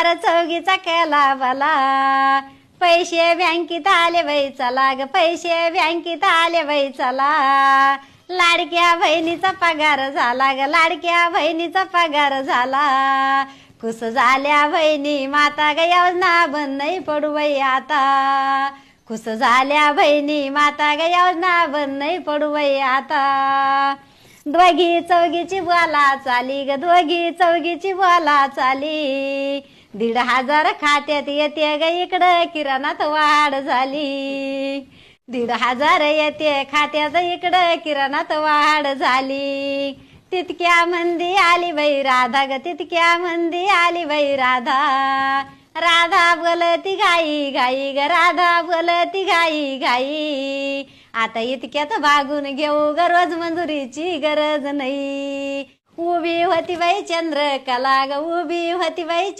पगार चौघीचा केला भला, पैसे बँकेत आले बाई चला ग, पैसे बँकेत आले बाई चला, लाडक्या बहिणीचा पगार झाला ग, लाडक्या बहिणीचा पगार झाला, खुश झाल्या बहिणी माता ग, योजना बंद नाही पडू बाई आता, खुश झाल्या बहिणी माता ग, योजना बंद नाही पडू बाई आता, दोघी चौघीची बोला चाली ग, दोघी चौघीची बोला चाली, 1,500 खात्यात येते ग, इकडं किराणात वाढ झाली, 1,500 येते खात्यात, इकडं किराणात वाढ झाली, तितक्या मंदी आली बाई राधा ग, तितक्या मंदी आली बाई राधा, राधा बोलती घाई घाई ग, राधा बोलती घाई घाई, आता इतक्यात भागून घेऊ ग, रोज मंजुरीची गरज नाही, उभी होती बाई चंद्रकला ग, उभी होती बाई